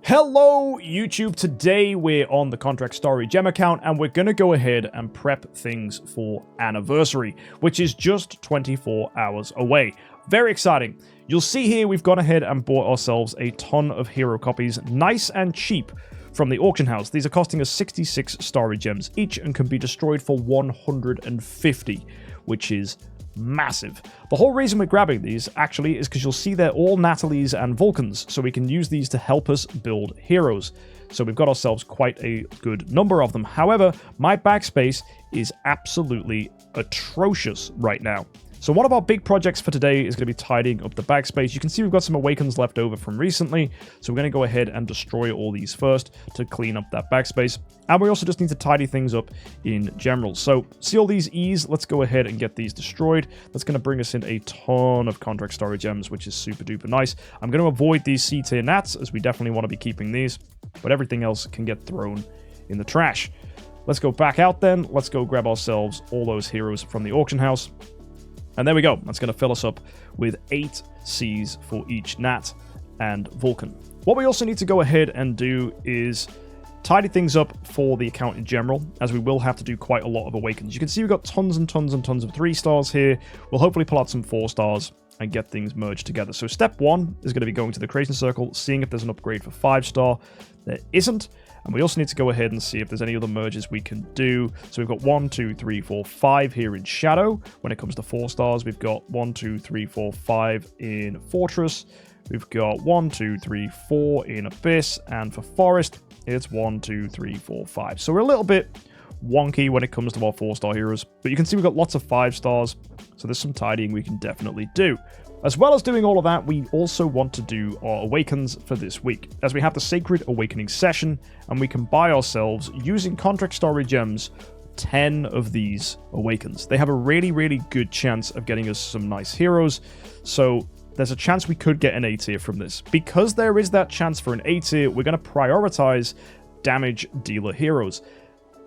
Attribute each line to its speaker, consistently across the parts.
Speaker 1: Hello YouTube, today we're on the Contract Story Gem account and we're going to go ahead and prep things for Anniversary, which is just 24 hours away. Very exciting. You'll see here we've gone ahead and bought ourselves a ton of hero copies, nice and cheap, from the auction house. These are costing us 66 Starry Gems each and can be destroyed for 150, which is massive. The whole reason we're grabbing these actually is because you'll see they're all Natalie's and Vulcans, so we can use these to help us build heroes. So we've got ourselves quite a good number of them. However, my backspace is absolutely atrocious right now. So one of our big projects for today is going to be tidying up the backspace. You can see we've got some Awakens left over from recently, so we're going to go ahead and destroy all these first to clean up that backspace. And we also just need to tidy things up in general. So see all these E's, let's go ahead and get these destroyed. That's going to bring us in a ton of Contract Story Gems, which is super duper nice. I'm going to avoid these C tier Nats, as we definitely want to be keeping these, but everything else can get thrown in the trash. Let's go back out then. Let's go grab ourselves all those heroes from the auction house. And there we go. That's going to fill us up with 8 Cs for each Nat and Vulcan. What we also need to go ahead and do is tidy things up for the account in general, as we will have to do quite a lot of Awakens. You can see we've got tons and tons and tons of 3 stars here. We'll hopefully pull out some 4 stars and get things merged together. So step 1 is going to be going to the creation circle, seeing if there's an upgrade for 5 star. There isn't. And we also need to go ahead and see if there's any other merges we can do. So we've got 1, 2, 3, 4, 5 here in Shadow. When it comes to 4 stars, we've got 1, 2, 3, 4, 5 in Fortress. We've got 1, 2, 3, 4 in Abyss. And for Forest, it's 1, 2, 3, 4, 5. So we're a little bit wonky when it comes to our 4-star heroes. But you can see we've got lots of 5 stars. So there's some tidying we can definitely do. As well as doing all of that, we also want to do our Awakens for this week, as we have the Sacred Awakening session, and we can buy ourselves, using Contract Story Gems, 10 of these Awakens. They have a really, really good chance of getting us some nice heroes, so there's a chance we could get an A tier from this. Because there is that chance for an A tier, we're going to prioritize damage dealer heroes.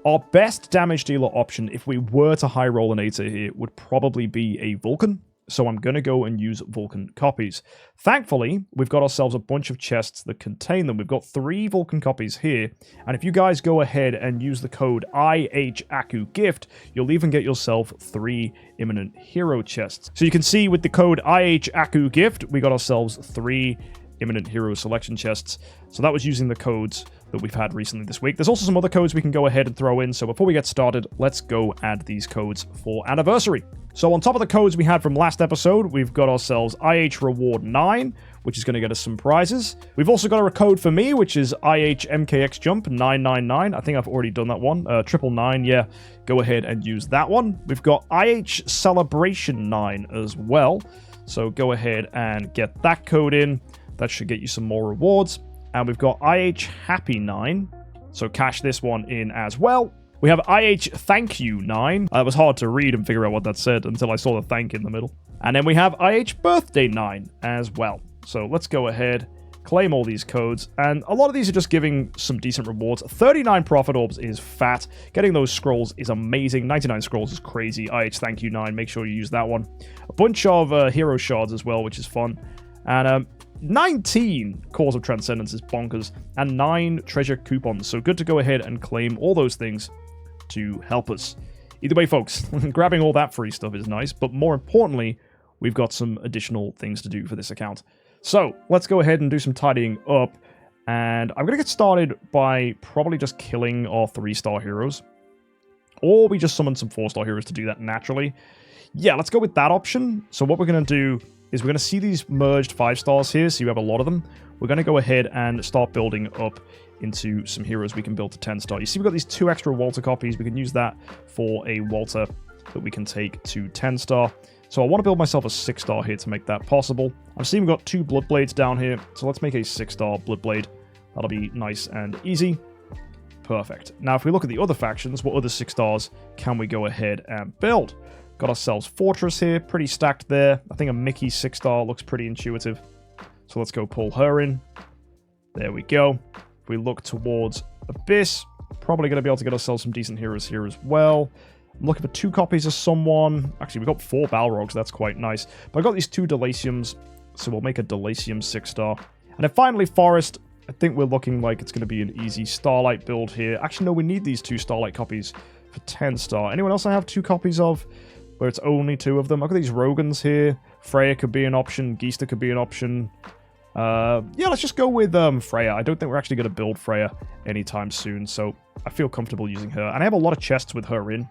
Speaker 1: Our best damage dealer option, if we were to high roll an A tier here, would probably be a Vulcan. So I'm going to go and use Vulcan copies. Thankfully, we've got ourselves a bunch of chests that contain them. We've got 3 Vulcan copies here. And if you guys go ahead and use the code IHAKUGIFT, you'll even get yourself 3 Imminent Hero chests. So you can see with the code IHAKUGIFT, we got ourselves 3 Imminent Hero selection chests. So that was using the codes that we've had recently this week. There's also some other codes we can go ahead and throw in. So before we get started, let's go add these codes for Anniversary. So on top of the codes we had from last episode, we've got ourselves IH Reward 9, which is going to get us some prizes. We've also got a code for me, which is IH MKxJUMP 999. I think I've already done that one. 999, yeah. Go ahead and use that one. We've got IH Celebration 9 as well. So go ahead and get that code in. That should get you some more rewards. And we've got IH Happy 9. So cash this one in as well. We have IH Thank You 9. It was hard to read and figure out what that said until I saw the thank in the middle. And then we have IH Birthday 9 as well. So let's go ahead, claim all these codes. And a lot of these are just giving some decent rewards. 39 Profit Orbs is fat. Getting those scrolls is amazing. 99 scrolls is crazy. IH Thank You 9, make sure you use that one. A bunch of hero shards as well, which is fun. And 19 Cause of Transcendence is bonkers. And 9 treasure coupons. So good to go ahead and claim all those things to help us. Either way, folks, grabbing all that free stuff is nice, but more importantly, we've got some additional things to do for this account. So let's go ahead and do some tidying up, and I'm going to get started by probably just killing our 3-star heroes, or we just summon some 4-star heroes to do that naturally. Yeah, let's go with that option. So what we're going to do is we're going to see these merged 5 stars here, so you have a lot of them. We're going to go ahead and start building up into some heroes we can build to 10-star. You see we've got these 2 extra Walter copies. We can use that for a Walter that we can take to 10-star. So I want to build myself a 6-star here to make that possible. I'm seeing we've got 2 Bloodblades down here, so let's make a 6-star Bloodblade. That'll be nice and easy. Perfect. Now if we look at the other factions, what other 6 stars can we go ahead and build? Got ourselves Fortress here, pretty stacked there. I think a Mickey 6-star looks pretty intuitive. So let's go pull her in. There we go. If we look towards Abyss, probably going to be able to get ourselves some decent heroes here as well. I'm looking for 2 copies of someone. Actually, we've got 4 Balrogs. That's quite nice. But I've got these 2 Delasiums, so we'll make a Delasium 6-star. And then finally, Forest. I think we're looking like it's going to be an easy Starlight build here. Actually, no, we need these 2 Starlight copies for 10 star. Anyone else I have 2 copies of where it's only 2 of them? I've got these Rogans here. Freya could be an option. Geista could be an option. Yeah, let's just go with Freya. I don't think we're actually going to build Freya anytime soon, so I feel comfortable using her. And I have a lot of chests with her in,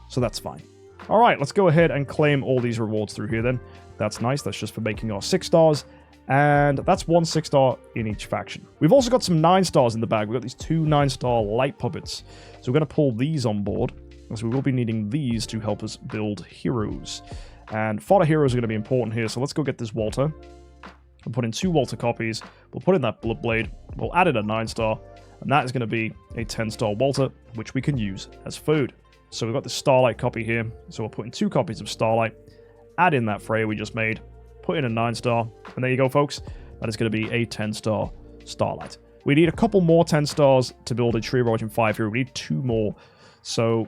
Speaker 1: so that's fine. All right, let's go ahead and claim all these rewards through here then. That's nice. That's just for making our 6 stars. And that's 1 6-star in each faction. We've also got some 9 stars in the bag. We've got these 2 9-star light puppets. So we're going to pull these on board, as we will be needing these to help us build heroes. And fodder heroes are going to be important here, so let's go get this Walter. We'll put in 2 Walter copies. We'll put in that Bloodblade. We'll add in a 9-star. And that is going to be a 10-star Walter, which we can use as food. So we've got the Starlight copy here. So we'll put in 2 copies of Starlight. Add in that Freya we just made. Put in a 9-star. And there you go, folks. That is going to be a 10-star Starlight. We need a couple more 10 stars to build a Tree of Origin 5 here. We need 2 more. So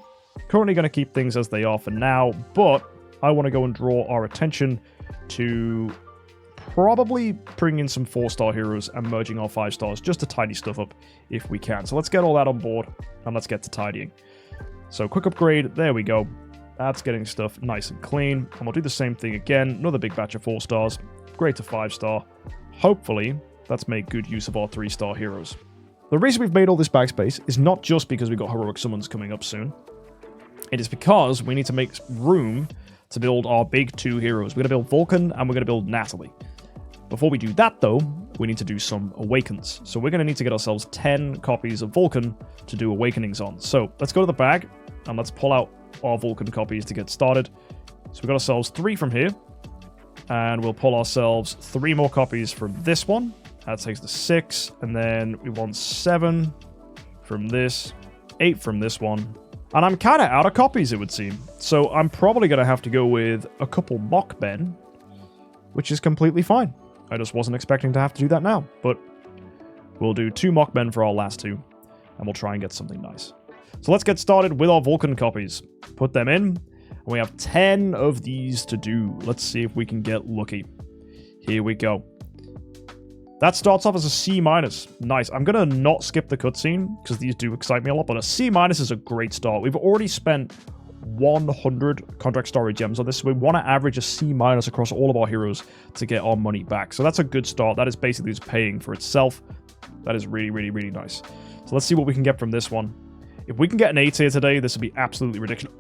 Speaker 1: currently going to keep things as they are for now. But I want to go and draw our attention to probably bring in some 4-star heroes and merging our 5 stars just to tidy stuff up if we can. So let's get all that on board and let's get to tidying. So quick upgrade. There we go. That's getting stuff nice and clean. And we'll do the same thing again. Another big batch of 4 stars. Upgrade to 5-star. Hopefully, that's made good use of our 3-star heroes. The reason we've made all this backspace is not just because we've got heroic summons coming up soon. It is because we need to make room to build our big 2 heroes. We're going to build Vulcan and we're going to build Natalie. Before we do that, though, we need to do some Awakens. So we're going to need to get ourselves 10 copies of Vulcan to do Awakenings on. So let's go to the bag and let's pull out our Vulcan copies to get started. So we've got ourselves 3 from here. And we'll pull ourselves 3 more copies from this one. That takes to 6. And then we want 7 from this, 8 from this one. And I'm kind of out of copies, it would seem. So I'm probably going to have to go with a couple mock men, which is completely fine. I just wasn't expecting to have to do that now. But we'll do 2 mock men for our last 2. And we'll try and get something nice. So let's get started with our Vulcan copies. Put them in. And we have 10 of these to do. Let's see if we can get lucky. Here we go. That starts off as a C-. Nice. I'm going to not skip the cutscene, because these do excite me a lot, but a C- is a great start. We've already spent 100 contract story gems on this, so we want to average a C- across all of our heroes to get our money back. So that's a good start. That is basically just paying for itself. That is really, really, really nice. So let's see what we can get from this one. If we can get an A tier today, this would be absolutely ridiculous.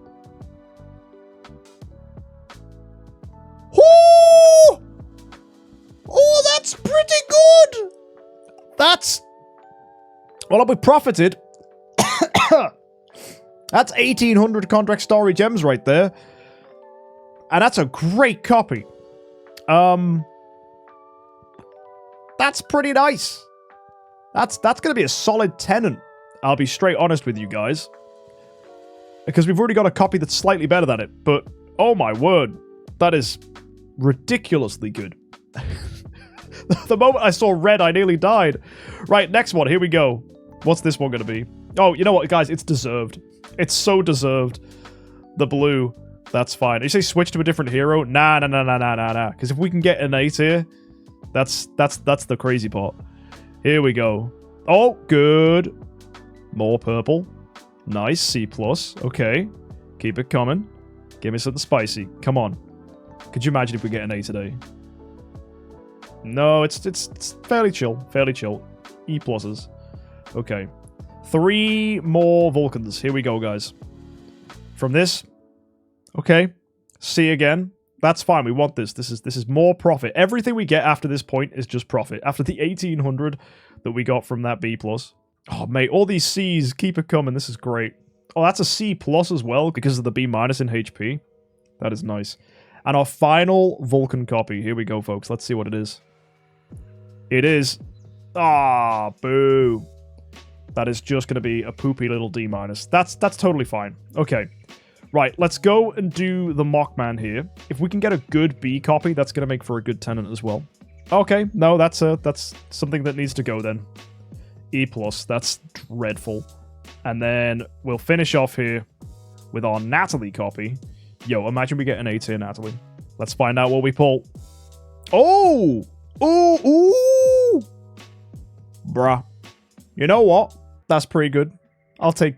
Speaker 1: Oh, that's pretty good. That's... Well, we profited. That's 1,800 contract story gems right there. And that's a great copy. That's pretty nice. That's going to be a solid tenant. I'll be straight honest with you guys. Because we've already got a copy that's slightly better than it. But, oh my word. That is ridiculously good. The moment I saw red, I nearly died. Right, next one. Here we go. What's this one going to be? Oh, you know what, guys? It's deserved. It's so deserved. The blue. That's fine. You say switch to a different hero? Nah. Because if we can get an A tier, that's the crazy part. Here we go. Oh, good. More purple. Nice. C+. Okay. Keep it coming. Give me something spicy. Come on. Could you imagine if we get an A today? No, it's fairly chill. Fairly chill. E+. Okay. 3 more Vulcans. Here we go, guys. From this. Okay. C again. That's fine. We want this. This is more profit. Everything we get after this point is just profit. After the 1,800 that we got from that B+. Oh, mate. All these C's. Keep it coming. This is great. Oh, that's a C+ as well because of the B- in HP. That is nice. And our final Vulcan copy. Here we go, folks. Let's see what it is. It is... Ah, boo. That is just going to be a poopy little D-. That's totally fine. Okay. Right, let's go and do the Mockman here. If we can get a good B copy, that's going to make for a good tenant as well. Okay, no, that's something that needs to go then. E+, that's dreadful. And then we'll finish off here with our Natalie copy. Yo, imagine we get an A tier Natalie. Let's find out what we pull. Oh! Ooh! Ooh! Bruh. You know what? That's pretty good. I'll take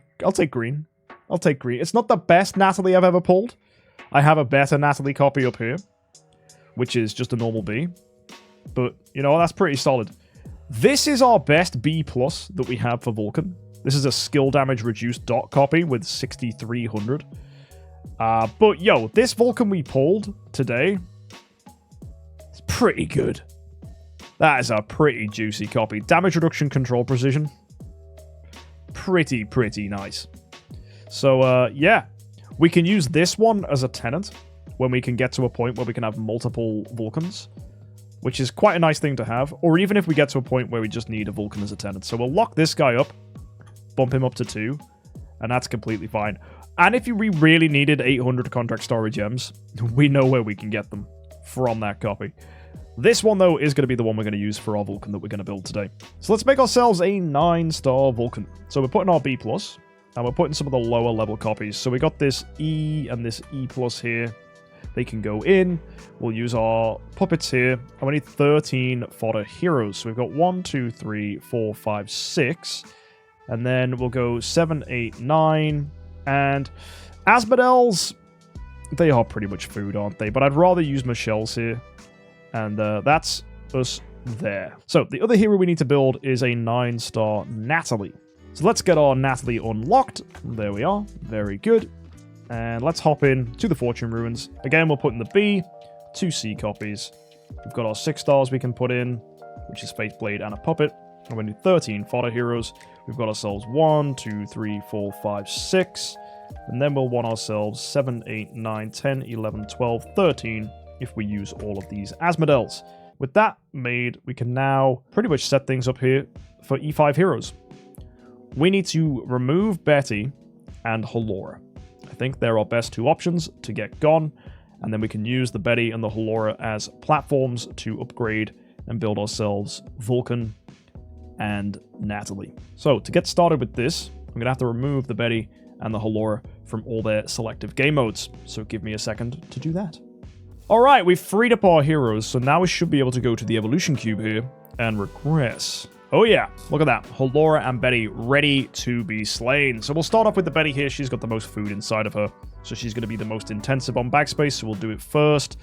Speaker 1: green. I'll take green. It's not the best Natalie I've ever pulled. I have a better Natalie copy up here, which is just a normal B. But, you know, that's pretty solid. This is our best B+ that we have for Vulcan. This is a skill damage reduced dot copy with 6,300. But, yo, this Vulcan we pulled today is pretty good. That is a pretty juicy copy. Damage reduction, control precision. Pretty nice. So, yeah. We can use this one as a tenant when we can get to a point where we can have multiple Vulcans, which is quite a nice thing to have. Or even if we get to a point where we just need a Vulcan as a tenant. So we'll lock this guy up, bump him up to 2, and that's completely fine. And if we really needed 800 contract story gems, we know where we can get them from that copy. This one, though, is going to be the one we're going to use for our Vulcan that we're going to build today. So let's make ourselves a 9-star Vulcan. So we're putting our B+, and we're putting some of the lower level copies. So we got this E and this E+ here. They can go in. We'll use our puppets here. And we need 13 fodder heroes. So we've got 1, 2, 3, 4, 5, 6. And then we'll go 7, 8, 9. And Asmodeels, they are pretty much food, aren't they? But I'd rather use Michelle's here. And that's us there. So the other hero we need to build is a 9-star Natalie. So let's get our Natalie unlocked. There we are. Very good. And let's hop in to the Fortune Ruins. Again, we'll put in the B, 2 C copies. We've got our 6 stars we can put in, which is Faithblade and a puppet. And we need 13 fodder heroes. We've got ourselves 1, 2, 3, 4, 5, 6. And then we'll want ourselves 7, 8, 9, 10, 11, 12, 13 if we use all of these Asmodeels. With that made, we can now pretty much set things up here for E5 heroes. We need to remove Betty and Halora. I think they're our best 2 options to get gone, and then we can use the Betty and the Halora as platforms to upgrade and build ourselves Vulcan and Natalie. So to get started with this, I'm going to have to remove the Betty and the Halora from all their selective game modes. So give me a second to do that. Alright, we've freed up our heroes, so now we should be able to go to the evolution cube here and regress. Oh yeah, look at that. Halora and Betty ready to be slain. So we'll start off with the Betty here. She's got the most food inside of her. So she's going to be the most intensive on backspace, so we'll do it first.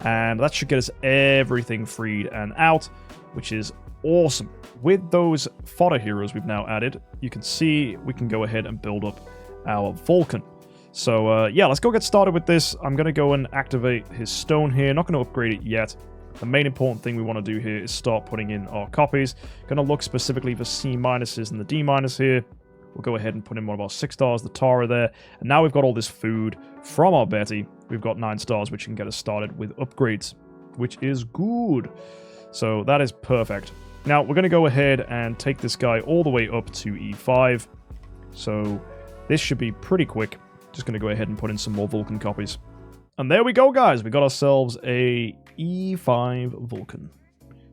Speaker 1: And that should get us everything freed and out, which is awesome. With those fodder heroes we've now added, you can see we can go ahead and build up our Vulcan. So yeah, let's go get started with this. I'm going to go and activate his stone here. Not going to upgrade it yet. The main important thing we want to do here is start putting in our copies. Going to look specifically for C- and the D- here. We'll go ahead and put in one of our 6 stars, the Tara there. And now we've got all this food from our Betty. We've got 9 stars, which can get us started with upgrades, which is good. So that is perfect. Now we're going to go ahead and take this guy all the way up to E5. So this should be pretty quick. Just going to go ahead and put in some more Vulcan copies. And there we go, guys. We got ourselves a E5 Vulcan.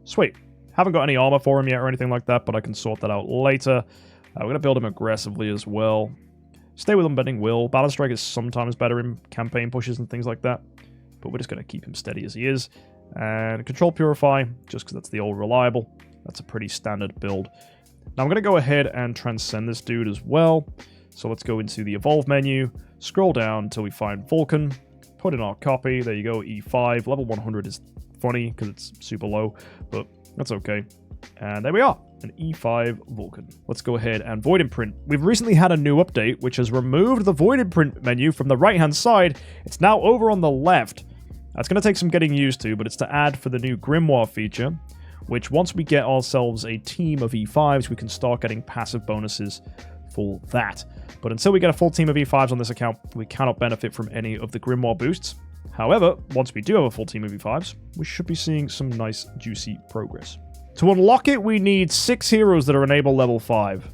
Speaker 1: Sweet. Haven't got any armor for him yet or anything like that, but I can sort that out later. We're going to build him aggressively as well. Stay with Unbending Will. Balance Strike is sometimes better in campaign pushes and things like that. But we're just going to keep him steady as he is. And Control Purify, just because that's the old reliable. That's a pretty standard build. Now I'm going to go ahead and transcend this dude as well. So let's go into the Evolve menu. Scroll down until we find Vulcan. Put in our copy. There you go, E5. Level 100 is funny because it's super low, but that's okay. And there we are, an E5 Vulcan. Let's go ahead and Void Imprint. We've recently had a new update, which has removed the Void Imprint menu from the right-hand side. It's now over on the left. That's going to take some getting used to, but it's to add for the new Grimoire feature, which once we get ourselves a team of E5s, we can start getting passive bonuses for that. But until we get a full team of E5s on this account, we cannot benefit from any of the Grimoire boosts. However, once we do have a full team of E5s, we should be seeing some nice, juicy progress. To unlock it, we need 6 heroes that are enable level 5.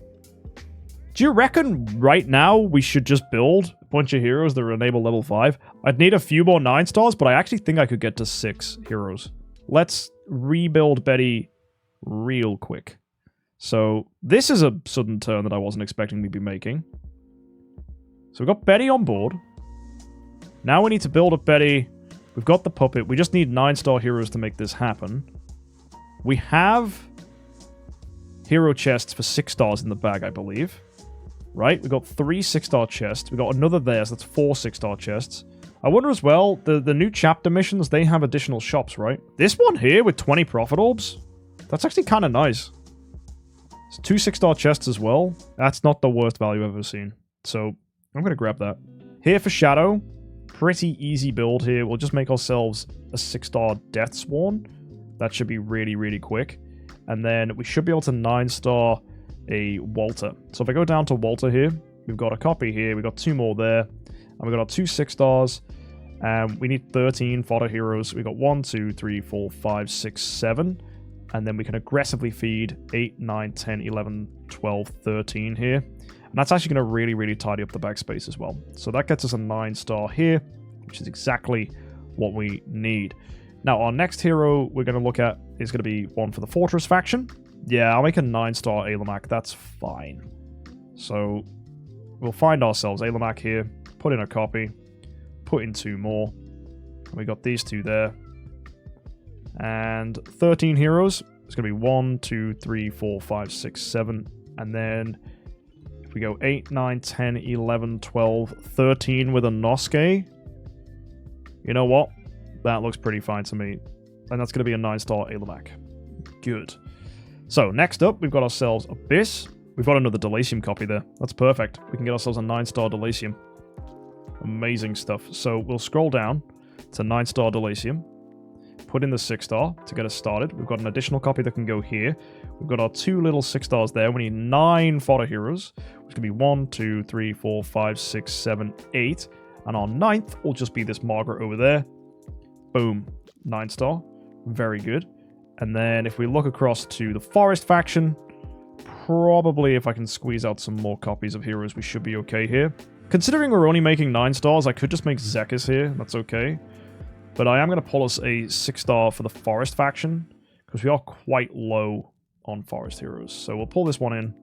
Speaker 1: Do you reckon right now we should just build a bunch of heroes that are enable level 5? I'd need a few more 9 stars, but I actually think I could get to 6 heroes. Let's rebuild Betty real quick. So this is a sudden turn that I wasn't expecting we'd be making. So we've got Betty on board. Now we need to build up Betty. We've got the puppet. We just need 9-star heroes to make this happen. We have hero chests for 6 stars in the bag, I believe. Right? We got 3 6-star chests. We got another there, so that's 4 6-star chests. I wonder as well, the new chapter missions, they have additional shops, right? This one here with 20 profit orbs, that's actually kind of nice. It's 2 6-star chests as well. That's not the worst value I've ever seen. So, I'm going to grab that. Here for Shadow, pretty easy build here. We'll just make ourselves a 6-star Death Sworn. That should be really, really quick. And then we should be able to 9-star a Walter. So if I go down to Walter here, we've got a copy here. We've got 2 more there. And we've got our 2 6-stars. And we need 13 fodder heroes. We've got 1, 2, 3, 4, 5, 6, 7. And then we can aggressively feed 8, 9, 10, 11, 12, 13 here. And that's actually going to really, really tidy up the backspace as well. So that gets us a 9-star here, which is exactly what we need. Now, our next hero we're going to look at is going to be one for the Fortress faction. Yeah, I'll make a 9-star Alamak. That's fine. So we'll find ourselves Alamak here, put in a copy, put in 2 more. We got these 2 there. And 13 heroes. It's going to be 1, 2, 3, 4, 5, 6, 7. And then if we go 8, 9, 10, 11, 12, 13 with a Nosuke. You know what? That looks pretty fine to me. And that's going to be a 9-star Alamak. Good. So, next up, we've got ourselves Abyss. We've got another Delacium copy there. That's perfect. We can get ourselves a 9-star Delacium. Amazing stuff. So, we'll scroll down to 9-star Delacium. Put in the 6-star to get us started. We've got an additional copy that can go here. We've got our 2 little 6-stars there. We need 9 fodder heroes, which can be 1, 2, 3, 4, 5, 6, 7, 8. And our 9th will just be this Margaret over there. Boom. 9-star. Very good. And then if we look across to the Forest faction, probably if I can squeeze out some more copies of heroes, we should be okay here. Considering we're only making 9 stars, I could just make Zekis here. That's okay. But I am going to pull us a 6-star for the Forest faction, because we are quite low on Forest heroes. So we'll pull this one in,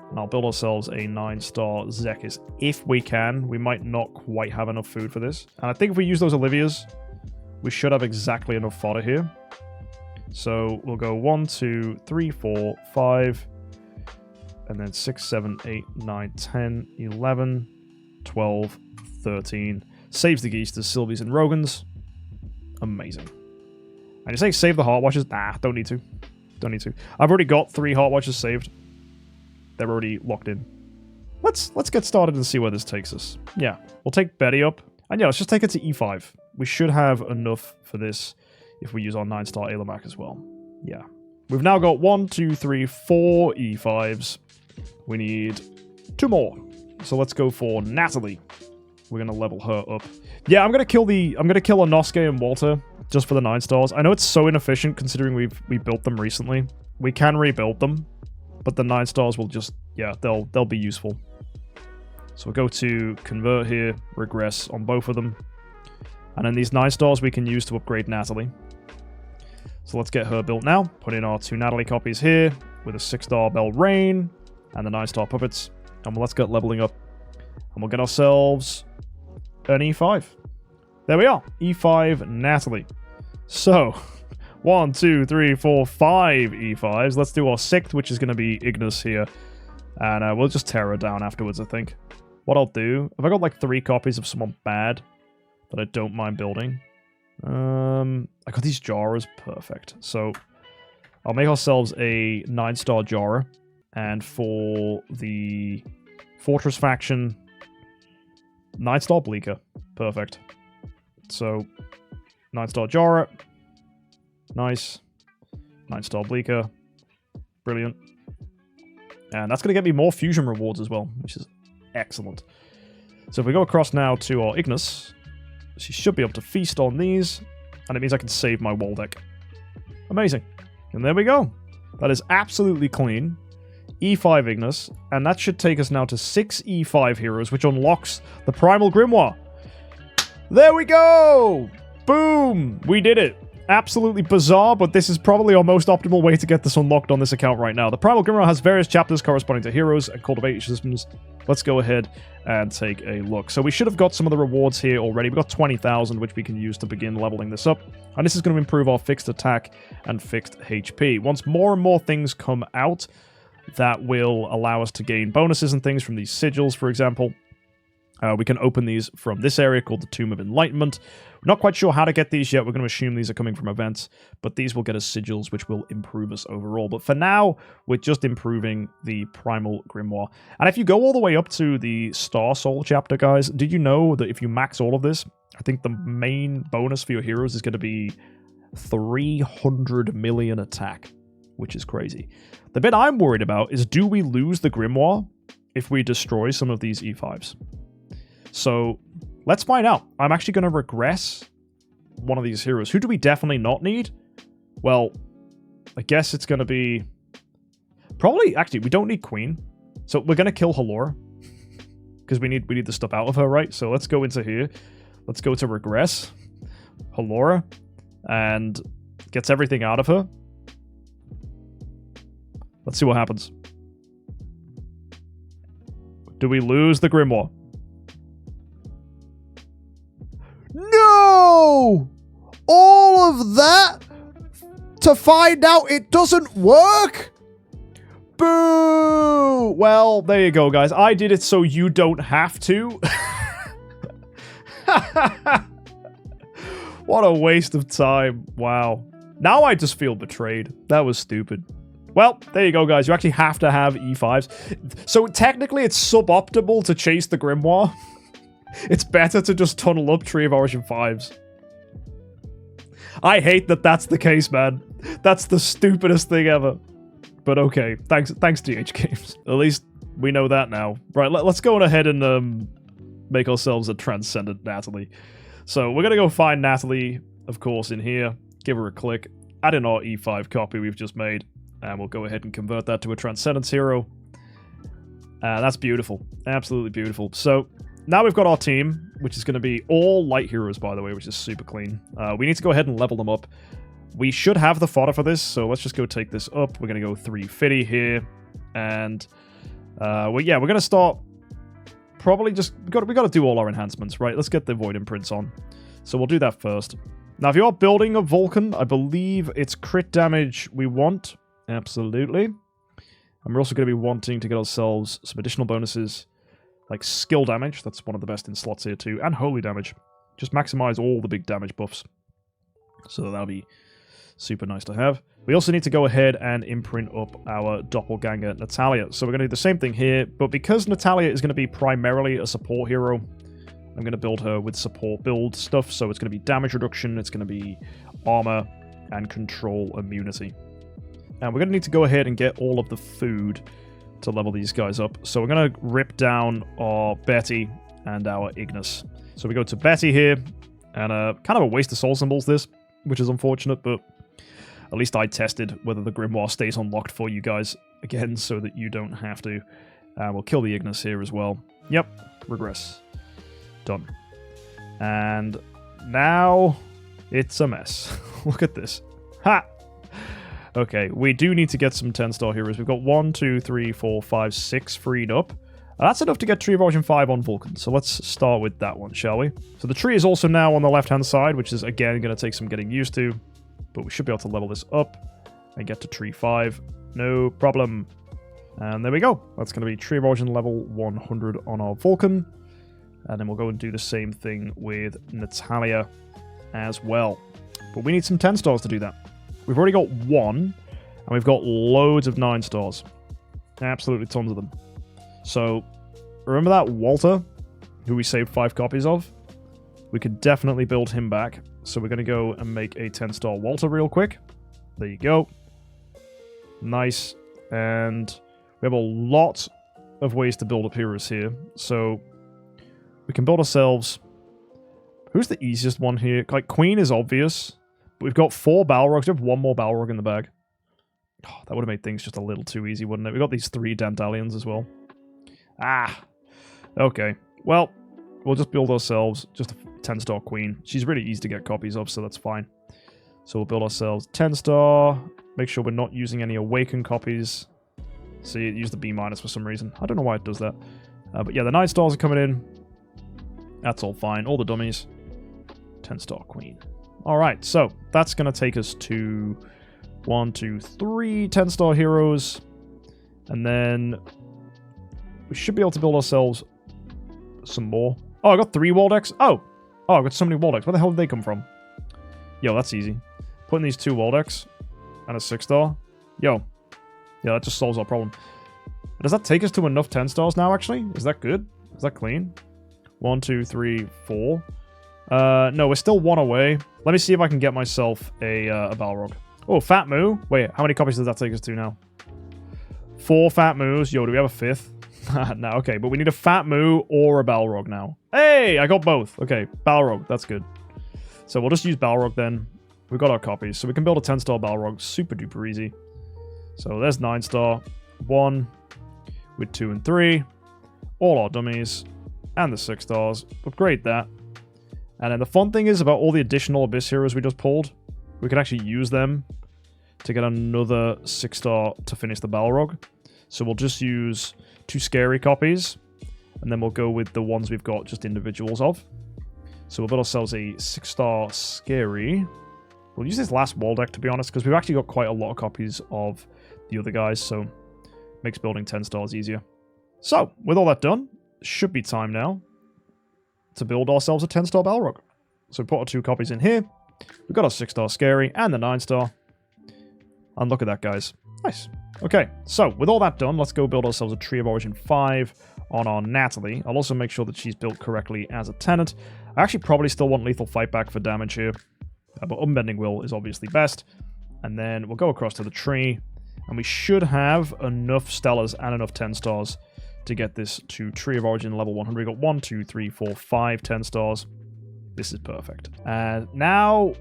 Speaker 1: and I'll build ourselves a 9-star Zekis if we can. We might not quite have enough food for this. And I think if we use those Olivias, we should have exactly enough fodder here. So we'll go 1, 2, 3, 4, 5, and then 6, 7, 8, 9, 10, 11, 12, 13. Saves the Geisters, Sylvies, and Rogans. Amazing. And you say save the Heart Watchers? Nah, don't need to. Don't need to. I've already got 3 Heart Watchers saved. They're already locked in. Let's get started and see where this takes us. Yeah, we'll take Betty up. And yeah, let's just take it to E5. We should have enough for this if we use our 9-star Alamak as well. Yeah. We've now got 1, 2, 3, 4 E5s. We need 2 more. So let's go for Natalie. We're gonna level her up. Yeah, I'm gonna kill a Nosuke and Walter just for the 9 stars. I know it's so inefficient considering we built them recently. We can rebuild them, but the 9 stars will just, yeah, they'll be useful. So we'll go to convert here, regress on both of them. And then these 9 stars we can use to upgrade Natalie. So let's get her built now. Put in our 2 Natalie copies here with a 6-star Belrain and the 9-star puppets. And let's get leveling up. And we'll get ourselves an E5. There we are. E5 Natalie. So, 1, 2, 3, 4, 5 E5s. Let's do our 6th, which is going to be Ignis here. And we'll just tear her down afterwards, I think. What I'll do, if I got like 3 copies of someone bad that I don't mind building. I got these Jaras. Perfect. So, I'll make ourselves a 9-star Jara. And for the Fortress faction, 9-star Bleaker. Perfect. So, 9-star Jara. Nice. 9-star Bleaker. Brilliant. And that's going to get me more fusion rewards as well, which is excellent. So if we go across now to our Ignis, she should be able to feast on these, and it means I can save my wall deck. Amazing. And there we go. That is absolutely clean. E5 Ignis, and that should take us now to 6 E5 heroes, which unlocks the Primal Grimoire. There we go! Boom! We did it. Absolutely bizarre, but this is probably our most optimal way to get this unlocked on this account right now. The Primal Grimoire has various chapters corresponding to heroes and cultivation systems. Let's go ahead and take a look. So we should have got some of the rewards here already. We've got 20,000, which we can use to begin leveling this up. And this is going to improve our fixed attack and fixed HP. Once more and more things come out, that will allow us to gain bonuses and things from these sigils, for example. We can open these from this area called the Tomb of Enlightenment. We're not quite sure how to get these yet. We're going to assume these are coming from events, but these will get us sigils, which will improve us overall. But for now, we're just improving the Primal Grimoire. And if you go all the way up to the Star Soul chapter, guys, did you know that if you max all of this, I think the main bonus for your heroes is going to be 300 million attack, which is crazy. The bit I'm worried about is, do we lose the Grimoire if we destroy some of these E5s? So let's find out. I'm actually going to regress one of these heroes. Who do we definitely not need? Well, I guess it's going to be... Probably, actually, we don't need Queen. So we're going to kill Halora. Because we need the stuff out of her, right? So let's go into here. Let's go to regress. Halora. And gets everything out of her. Let's see what happens. Do we lose the Grimoire? No! All of that to find out it doesn't work? Boo! Well, there you go, guys. I did it so you don't have to. What a waste of time. Wow. Now I just feel betrayed. That was stupid. Well, there you go, guys. You actually have to have E5s. So technically it's suboptimal to chase the Grimoire. It's better to just tunnel up Tree of Origin 5s. I hate that that's the case, man. That's the stupidest thing ever. But okay, thanks DH Games. At least we know that now. Right, let's go on ahead and make ourselves a Transcendent Natalie. So we're going to go find Natalie, of course, in here. Give her a click. Add in our E5 copy we've just made. And we'll go ahead and convert that to a Transcendence hero. That's beautiful. Absolutely beautiful. So... now we've got our team, which is going to be all light heroes, by the way, which is super clean. We need to go ahead and level them up. We should have the fodder for this, so let's just go take this up. We're going to go 350 here. And, well, yeah, we're going to start... probably just... we got to do all our enhancements, right? Let's get the Void Imprints on. So we'll do that first. Now, if you are building a Vulcan, I believe it's crit damage we want. Absolutely. And we're also going to be wanting to get ourselves some additional bonuses... like skill damage, that's one of the best in slots here too, and holy damage. Just maximize all the big damage buffs. So that'll be super nice to have. We also need to go ahead and imprint up our doppelganger Natalia. So we're going to do the same thing here, but because Natalia is going to be primarily a support hero, I'm going to build her with support build stuff. So it's going to be damage reduction, it's going to be armor, and control immunity. And we're going to need to go ahead and get all of the food to level these guys up. So we're going to rip down our Betty and our Ignis. So we go to Betty here, and kind of a waste of soul symbols this, which is unfortunate, but at least I tested whether the Grimoire stays unlocked for you guys again, so that you don't have to. We'll kill the Ignis here as well. Yep, regress. Done. And now it's a mess. Look at this. Ha! Okay, we do need to get some 10-star heroes. We've got 1, 2, 3, 4, 5, 6 freed up. That's enough to get Tree of Origin 5 on Vulcan, so let's start with that one, shall we? So the tree is also now on the left-hand side, which is, again, going to take some getting used to. But we should be able to level this up and get to Tree 5. No problem. And there we go. That's going to be Tree of Origin level 100 on our Vulcan. And then we'll go and do the same thing with Natalia as well. But we need some 10 stars to do that. We've already got 1, and we've got loads of 9 stars. Absolutely tons of them. So, remember that Walter, who we saved 5 copies of? We could definitely build him back. So we're going to go and make a 10-star Walter real quick. There you go. Nice. And we have a lot of ways to build up heroes here. So, we can build ourselves... who's the easiest one here? Like, Queen is obvious. We've got 4 Balrogs. We have 1 more Balrog in the bag. Oh, that would have made things just a little too easy, wouldn't it? We've got these 3 Dandelions as well. Ah. Okay. Well, we'll just build ourselves just a 10-star Queen. She's really easy to get copies of, so that's fine. So we'll build ourselves 10-star. Make sure we're not using any Awaken copies. See, it used the B- for some reason. I don't know why it does that. But yeah, the 9 stars are coming in. That's all fine. All the dummies. 10-star Queen. Alright, so that's going to take us to 1, 2, 3 10-star heroes. And then we should be able to build ourselves some more. Oh, I got 3 wall decks. Oh, I got so many wall decks. Where the hell did they come from? Yo, that's easy. Putting these 2 wall decks and a 6-star. Yo. Yeah, that just solves our problem. Does that take us to enough 10 stars now, actually? Is that good? Is that clean? 1, 2, 3, 4. No, we're still 1 away. Let me see if I can get myself a Balrog. Oh, Fat Moo. Wait, how many copies does that take us to now? 4 Fat Moos. Yo, do we have a 5th? No, okay, but we need a Fat Moo or a Balrog now. Hey, I got both. Okay, Balrog, that's good. So we'll just use Balrog then. We've got our copies, so we can build a 10-star Balrog. Super duper easy. So there's 9-star. 1 with 2 and 3. All our dummies. And the 6 stars. Upgrade that. And then the fun thing is about all the additional Abyss heroes we just pulled, we can actually use them to get another 6-star to finish the Balrog. So we'll just use 2 scary copies, and then we'll go with the ones we've got just individuals of. So we'll build ourselves a 6-star scary. We'll use this last wall deck, to be honest, because we've actually got quite a lot of copies of the other guys, so makes building 10 stars easier. So, with all that done, should be time now to build ourselves a 10-star Balrog. So we put our 2 copies in here. We've got our 6-star scary and the 9-star. And look at that, guys. Nice. Okay, so with all that done, let's go build ourselves a Tree of Origin 5 on our Natalie. I'll also make sure that she's built correctly as a tenant. I actually probably still want Lethal Fight Back for damage here, but Unbending Will is obviously best. And then we'll go across to the tree, and we should have enough Stellars and enough 10 stars to get this to Tree of Origin level 100. We got 1, 2, 3, 4, 5 10 stars. This is perfect. And now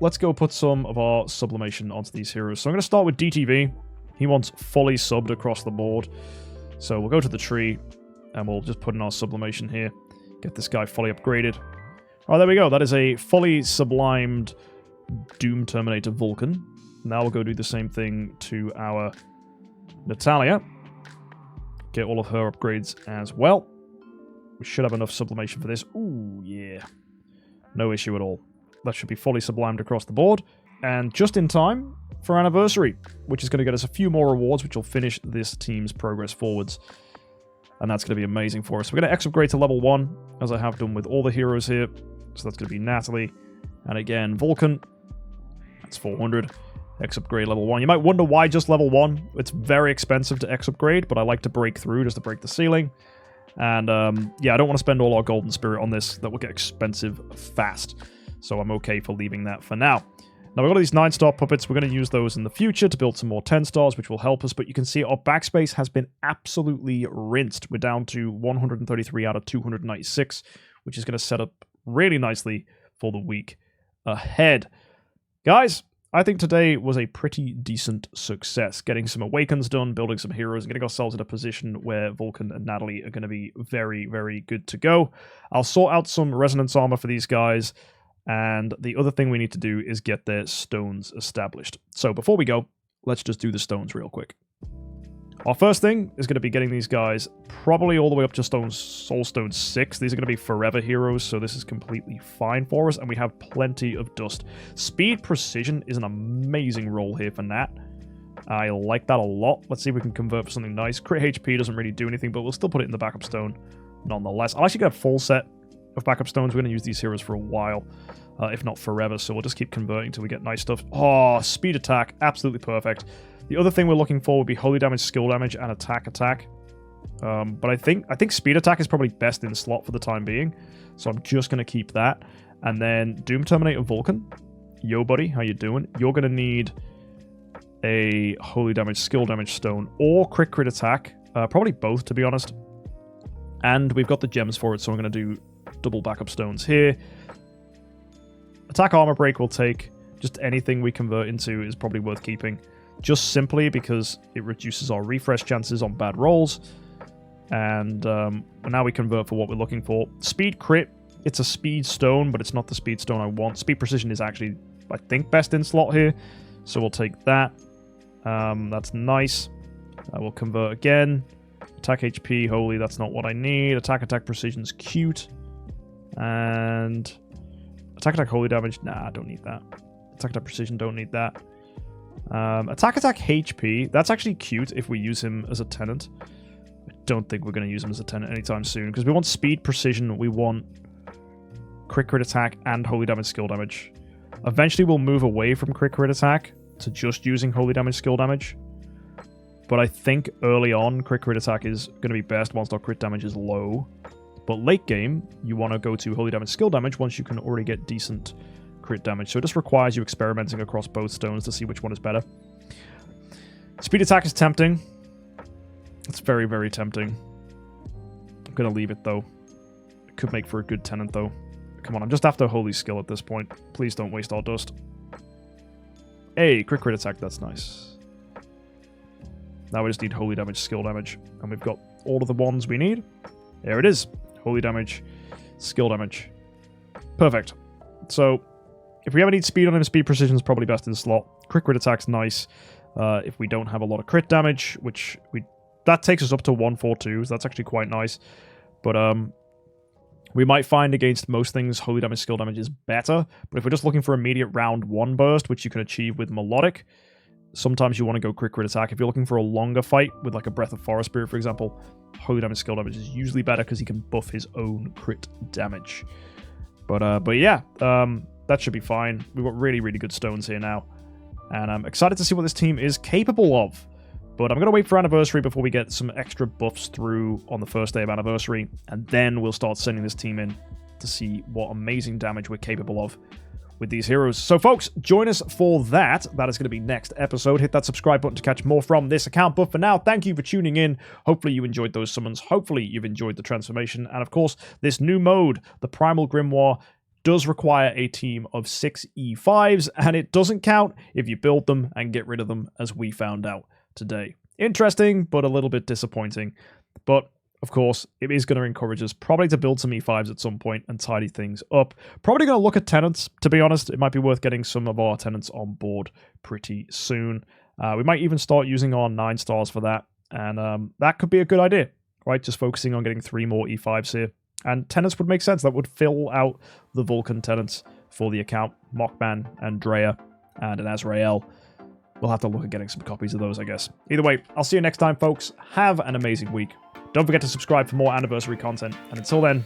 Speaker 1: let's go put some of our sublimation onto these heroes. So I'm going to start with DTV. He wants fully subbed across the board. So we'll go to the tree and we'll just put in our sublimation here. Get this guy fully upgraded. Oh, there we go. That is a fully sublimed Doom Terminator Vulcan. Now we'll go do the same thing to our Natalia. Get all of her upgrades as well. We should have enough sublimation for this. Ooh, yeah. No issue at all. That should be fully sublimed across the board. And just in time for Anniversary, which is going to get us a few more rewards, which will finish this team's progress forwards. And that's going to be amazing for us. We're going to X upgrade to level 1, as I have done with all the heroes here. So that's going to be Natalie. And again, Vulcan. That's 400. X upgrade level 1. You might wonder why just level 1. It's very expensive to X upgrade, but I like to break through just to break the ceiling. And yeah, I don't want to spend all our golden spirit on this. That will get expensive fast. So I'm okay for leaving that for now. Now we've got these 9-star puppets. We're going to use those in the future to build some more 10 stars, which will help us. But you can see our backspace has been absolutely rinsed. We're down to 133 out of 296, which is going to set up really nicely for the week ahead. Guys, I think today was a pretty decent success. Getting some Awakens done, building some heroes, and getting ourselves in a position where Vulcan and Natalie are going to be very, very good to go. I'll sort out some resonance armor for these guys, and the other thing we need to do is get their stones established. So before we go, let's just do the stones real quick. Our first thing is going to be getting these guys probably all the way up to Soulstone 6. These are going to be forever heroes, so this is completely fine for us, and we have plenty of dust. Speed Precision is an amazing role here for Nat. I like that a lot. Let's see if we can convert for something nice. Crit HP doesn't really do anything, but we'll still put it in the backup stone nonetheless. I'll actually get a full set of backup stones. We're going to use these heroes for a while, if not forever, so we'll just keep converting until we get nice stuff. Oh, speed attack, absolutely perfect. The other thing we're looking for would be holy damage, skill damage, and attack. But I think speed attack is probably best in slot for the time being, so I'm just going to keep that. And then Doom Terminator Vulcan. Yo, buddy, how you doing? You're going to need a holy damage, skill damage stone, or crit attack. Probably both, to be honest. And we've got the gems for it, so I'm going to do double backup stones here. Attack armor break will take. Just anything we convert into is probably worth keeping. Just simply because it reduces our refresh chances on bad rolls. And now we convert for what we're looking for. Speed crit, it's a speed stone, but it's not the speed stone I want. Speed precision is actually, I think, best in slot here. So we'll take that. That's nice. We'll convert again. Attack HP, holy, that's not what I need. Attack precision's cute. And attack holy damage, nah, I don't need that. Attack precision, don't need that. Attack HP. That's actually cute if we use him as a tenant. I don't think we're going to use him as a tenant anytime soon, because we want speed, precision, we want crit attack, and holy damage skill damage. Eventually we'll move away from crit attack to just using holy damage skill damage. But I think early on, crit attack is going to be best once our crit damage is low. But late game, you want to go to holy damage skill damage once you can already get decent crit damage. So it just requires you experimenting across both stones to see which one is better. Speed attack is tempting. It's very, very tempting. I'm going to leave it, though. It could make for a good tenant, though. Come on, I'm just after holy skill at this point. Please don't waste our dust. Hey, crit attack, that's nice. Now we just need holy damage, skill damage. And we've got all of the ones we need. There it is. Holy damage, skill damage. Perfect. So, if we ever need speed on him, speed precision is probably best in slot. Crit attack's nice. If we don't have a lot of crit damage, which that takes us up to 142, so that's actually quite nice. But we might find against most things holy damage, skill damage is better. But if we're just looking for immediate round 1 burst, which you can achieve with melodic, sometimes you want to go crit attack. If you're looking for a longer fight with like a Breath of Forest Spirit, for example, holy damage skill damage is usually better because he can buff his own crit damage. But yeah, that should be fine. We've got really, really good stones here now. And I'm excited to see what this team is capable of. But I'm going to wait for Anniversary before we get some extra buffs through on the first day of Anniversary. And then we'll start sending this team in to see what amazing damage we're capable of with these heroes. So folks, join us for that. That is going to be next episode. Hit that subscribe button to catch more from this account. But for now, thank you for tuning in. Hopefully you enjoyed those summons. Hopefully you've enjoyed the transformation. And of course, this new mode, the Primal Grimoire, does require a team of 6 E5s, and it doesn't count if you build them and get rid of them, as we found out today. Interesting, but a little bit disappointing. But of course, it is going to encourage us probably to build some E5s at some point and tidy things up. Probably going to look at tenants, to be honest. It might be worth getting some of our tenants on board pretty soon. We might even start using our 9 stars for that. And that could be a good idea, right? Just focusing on getting 3 more E5s here. And tenants would make sense. That would fill out the Vulcan tenants for the account. Mockman, Andrea, and an Azrael. We'll have to look at getting some copies of those, I guess. Either way, I'll see you next time, folks. Have an amazing week. Don't forget to subscribe for more anniversary content. And until then,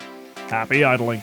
Speaker 1: happy idling.